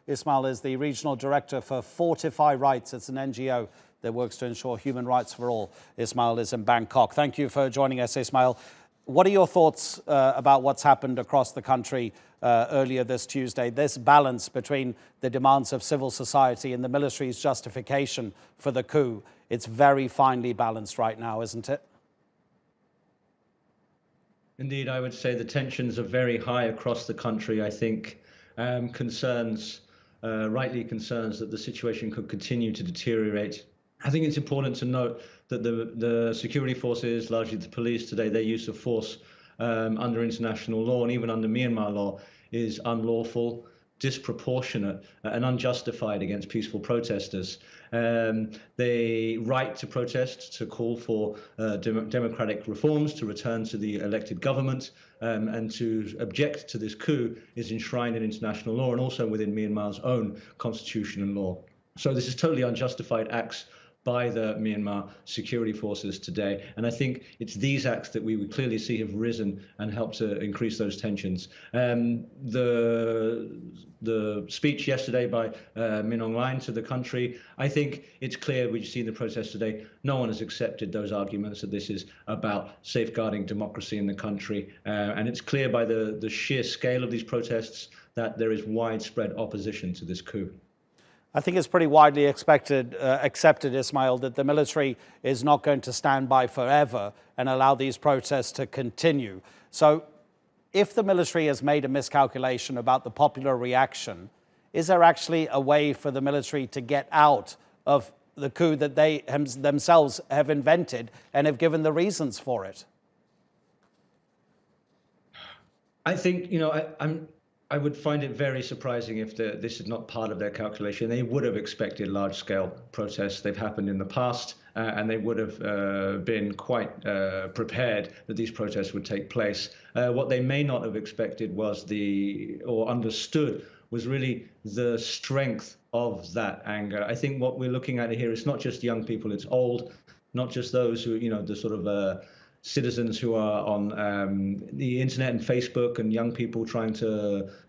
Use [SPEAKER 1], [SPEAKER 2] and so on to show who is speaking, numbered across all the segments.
[SPEAKER 1] Ismail is the Regional Director for Fortify Rights. It's an NGO that works to ensure human rights for all. Ismail is in Bangkok. Thank you for joining us, Ismail. What are your thoughts about what's happened across the country earlier this Tuesday, this balance between the demands of civil society and the military's justification for the coup? It's very finely balanced right now, isn't it?
[SPEAKER 2] Indeed, I would say the tensions are very high across the country. I think rightly concerns that the situation could continue to deteriorate. I think it's important to note that the security forces, largely the police today, their use of force under international law and even under Myanmar law is unlawful, disproportionate and unjustified against peaceful protesters. The right to protest, to call for democratic reforms, to return to the elected government, and to object to this coup is enshrined in international law and also within Myanmar's own constitution and law. So this is totally unjustified acts by the Myanmar security forces today. And I think it's these acts that we would clearly see have risen and helped to increase those tensions. The speech yesterday by Min Aung Hlaing to the country, I think it's clear, we've seen the protests today, no one has accepted those arguments that this is about safeguarding democracy in the country. And it's clear by the sheer scale of these protests that there is widespread opposition to this coup.
[SPEAKER 1] I think it's pretty widely accepted, Ismail, that the military is not going to stand by forever and allow these protests to continue. So if the military has made a miscalculation about the popular reaction, is there actually a way for the military to get out of the coup that they themselves have invented and have given the reasons for it?
[SPEAKER 2] I think, I would find it very surprising if this is not part of their calculation. They would have expected large-scale protests. They've happened in the past, and they would have been quite prepared that these protests would take place. What they may not have expected was or understood was really the strength of that anger. I think what we're looking at here is not just young people, it's old, not just those who, the sort of citizens who are on the internet and Facebook and young people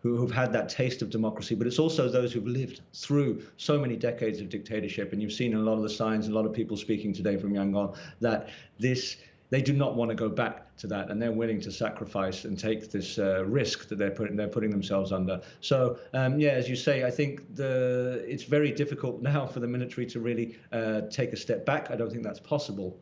[SPEAKER 2] who've had that taste of democracy, but it's also those who've lived through so many decades of dictatorship. And you've seen a lot of the signs, a lot of people speaking today from Yangon, that they do not want to go back to that, and they're willing to sacrifice and take this risk that they're putting themselves under. So yeah, as you say, I think it's very difficult now for the military to really take a step back. I don't think that's possible.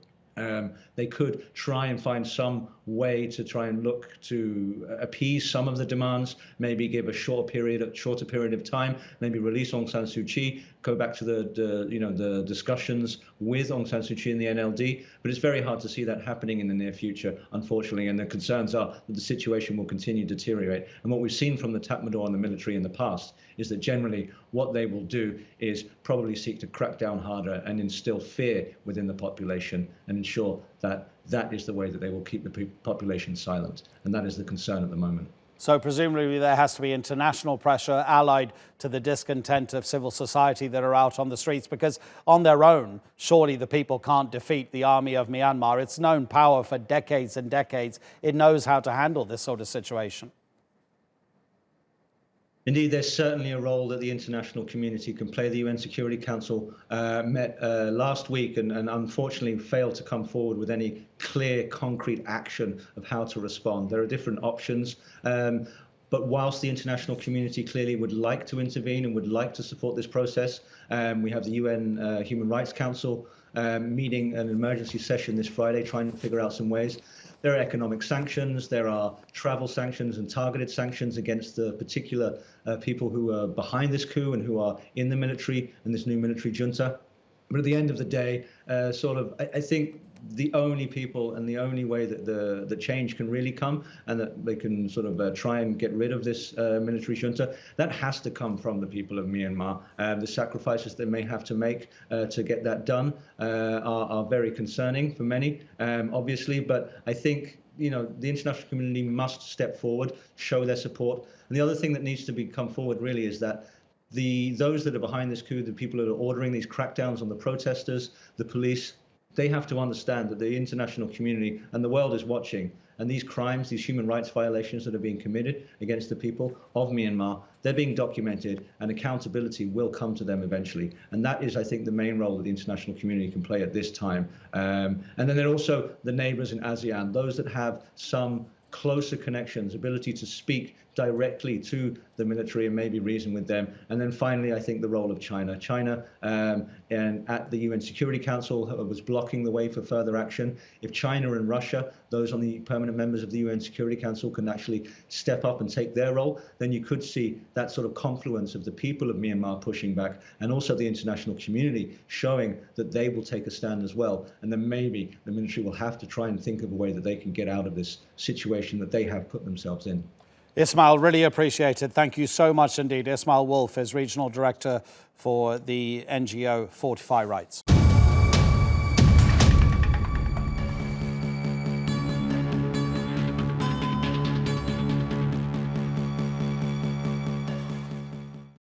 [SPEAKER 2] They could try and find some way to try and look to appease some of the demands, maybe give a shorter period of time, maybe release Aung San Suu Kyi, go back to the discussions with Aung San Suu Kyi and the NLD. But it's very hard to see that happening in the near future, unfortunately. And the concerns are that the situation will continue to deteriorate. And what we've seen from the Tatmadaw and the military in the past is that generally what they will do is probably seek to crack down harder and instill fear within the population and ensure that that is the way that they will keep the population silent. And that is the concern at the moment.
[SPEAKER 1] So presumably there has to be international pressure allied to the discontent of civil society that are out on the streets, because on their own, surely the people can't defeat the army of Myanmar. It's known power for decades and decades. It knows how to handle this sort of situation.
[SPEAKER 2] Indeed, there's certainly a role that the international community can play. The UN Security Council met last week and unfortunately failed to come forward with any clear, concrete action of how to respond. There are different options. But whilst the international community clearly would like to intervene and would like to support this process, we have the UN Human Rights Council meeting an emergency session this Friday, trying to figure out some ways. There are economic sanctions, there are travel sanctions and targeted sanctions against the particular people who are behind this coup and who are in the military and this new military junta. But at the end of the day, I think the only people and the only way that the change can really come and that they can try and get rid of this military junta, that has to come from the people of Myanmar. The sacrifices they may have to make to get that done are very concerning for many, obviously. But I think the international community must step forward, show their support. And the other thing that needs to come forward really is that those that are behind this coup, the people that are ordering these crackdowns on the protesters, the police, they have to understand that the international community and the world is watching, And these crimes, these human rights violations that are being committed against the people of Myanmar, they're being documented, and accountability will come to them eventually. And that is, I think, the main role that the international community can play at this time. And then there are also the neighbors in ASEAN, those that have some closer connections, ability to speak directly to the military and maybe reason with them. And then finally, I think the role of China. China and at the UN Security Council was blocking the way for further action. If China and Russia, those on the permanent members of the UN Security Council, can actually step up and take their role, then you could see that sort of confluence of the people of Myanmar pushing back, and also the international community showing that they will take a stand as well. And then maybe the military will have to try and think of a way that they can get out of this situation that they have put themselves in.
[SPEAKER 1] Ismail, really appreciate it. Thank you so much indeed. Ismail Wolff is Regional Director for the NGO Fortify Rights.